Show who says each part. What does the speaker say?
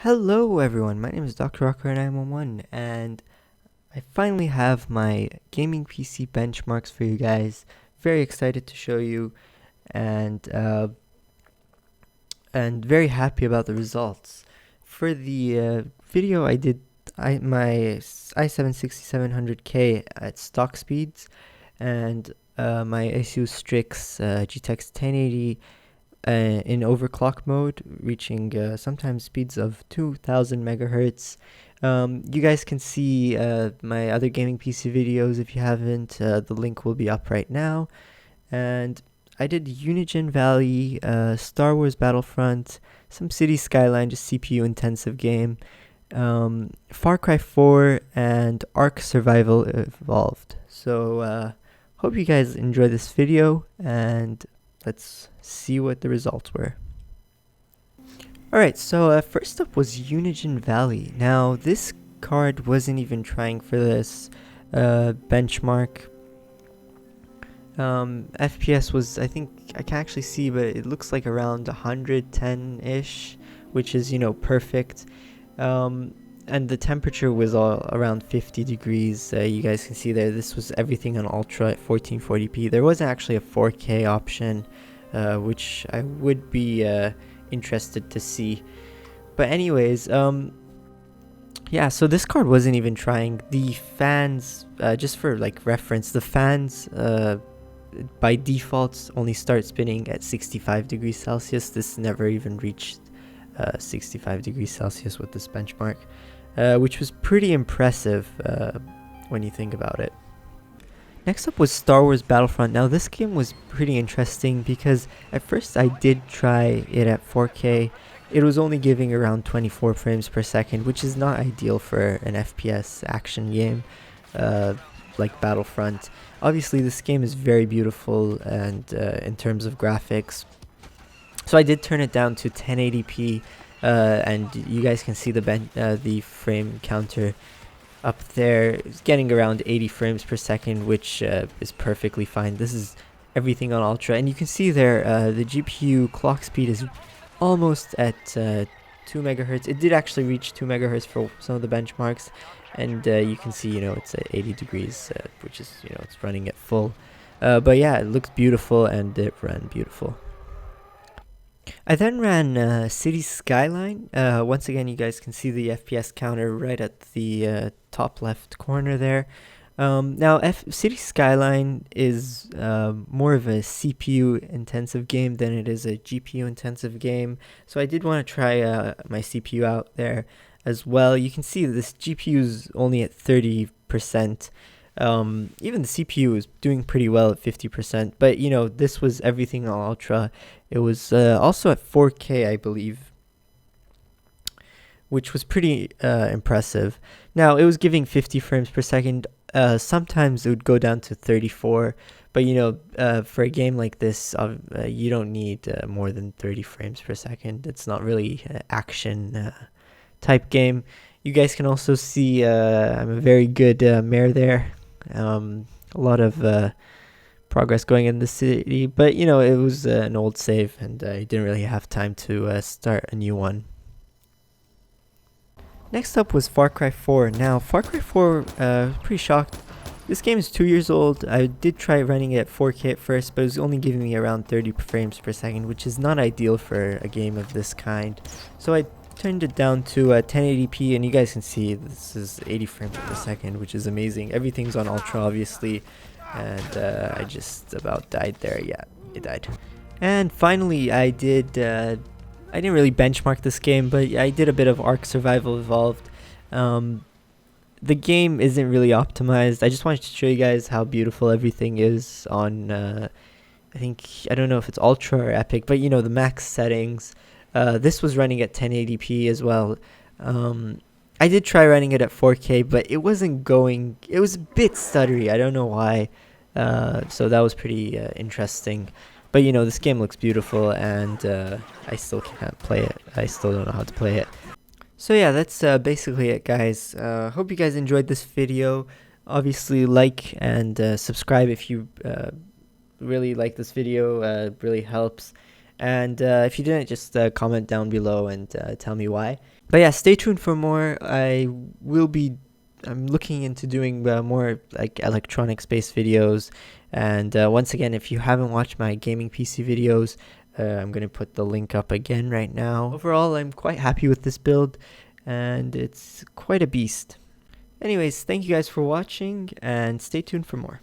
Speaker 1: Hello everyone, my name is Dr. Rocker 911 and I finally have my gaming PC benchmarks for you guys. Very excited to show you and very happy about the results. For the video I did my i7-6700K at stock speeds and my Asus Strix GTX1080 in overclock mode, reaching sometimes speeds of 2000 megahertz. You guys can see my other gaming PC videos if you haven't. The link will be up right now. And I did Unigine Valley, Star Wars Battlefront, some City Skyline, just CPU intensive game, Far Cry 4, and Ark Survival Evolved. So hope you guys enjoy this video, and let's see what the results were. Alright, so first up was Unigine Valley. Now, this card wasn't even trying for this benchmark. FPS was, I think, I can't actually see, but it looks like around 110-ish, which is, perfect. And the temperature was all around 50 degrees. You guys can see there, this was everything on Ultra at 1440p. There wasn't actually a 4K option, which I would be interested to see. But anyways, yeah, so this card wasn't even trying. The fans, just for like reference, the fans by default only start spinning at 65 degrees Celsius. This never even reached 65 degrees Celsius with this benchmark, which was pretty impressive when you think about it. Next up was Star Wars Battlefront. Now this game was pretty interesting because at first I did try it at 4K. It was only giving around 24 frames per second, which is not ideal for an FPS action game like Battlefront. Obviously this game is very beautiful and in terms of graphics. So I did turn it down to 1080p and you guys can see the frame counter up there. It's getting around 80 frames per second, which is perfectly fine. This is everything on Ultra, and you can see there the GPU clock speed is almost at 2 megahertz. It did actually reach 2 megahertz for some of the benchmarks, and you can see it's at 80 degrees, which is it's running at full. But yeah, it looks beautiful and it ran beautiful. I then ran City Skyline. Once again, you guys can see the FPS counter right at the top left corner there. Now, City Skyline is more of a CPU intensive game than it is a GPU intensive game. So I did want to try my CPU out there as well. You can see this GPU is only at 30%. Even the CPU is doing pretty well at 50%, but this was everything on Ultra. It was also at 4K, I believe, which was pretty impressive. Now, it was giving 50 frames per second. Sometimes it would go down to 34, but for a game like this, you don't need more than 30 frames per second. It's not really an action type game. You guys can also see I'm a very good mare there. A lot of progress going in the city, but it was an old save and I didn't really have time to start a new one. Next up was Far Cry 4. Now Far Cry 4, pretty shocked. This game is 2 years old. I did try running it at 4K at first, but it was only giving me around 30 frames per second, which is not ideal for a game of this kind. So I turned it down to 1080p, and you guys can see this is 80 frames per second, which is amazing. Everything's on Ultra, obviously, and I just about died there. Yeah, it died. And finally, I didn't really benchmark this game, but I did a bit of Ark Survival Evolved. The game isn't really optimized. I just wanted to show you guys how beautiful everything is on, I don't know if it's Ultra or Epic, but the max settings. This was running at 1080p as well. I did try running it at 4K, but it wasn't going. It was a bit stuttery. I don't know why. So that was pretty interesting. But this game looks beautiful, and I still can't play it. I still don't know how to play it. So yeah, that's basically it, guys. Hope you guys enjoyed this video. Obviously, like and subscribe if you really like this video. It really helps. And if you didn't, just comment down below and tell me why. But yeah, stay tuned for more. I'm looking into doing more like electronics-based videos. And once again, if you haven't watched my gaming PC videos, I'm going to put the link up again right now. Overall, I'm quite happy with this build, and it's quite a beast. Anyways, thank you guys for watching, and stay tuned for more.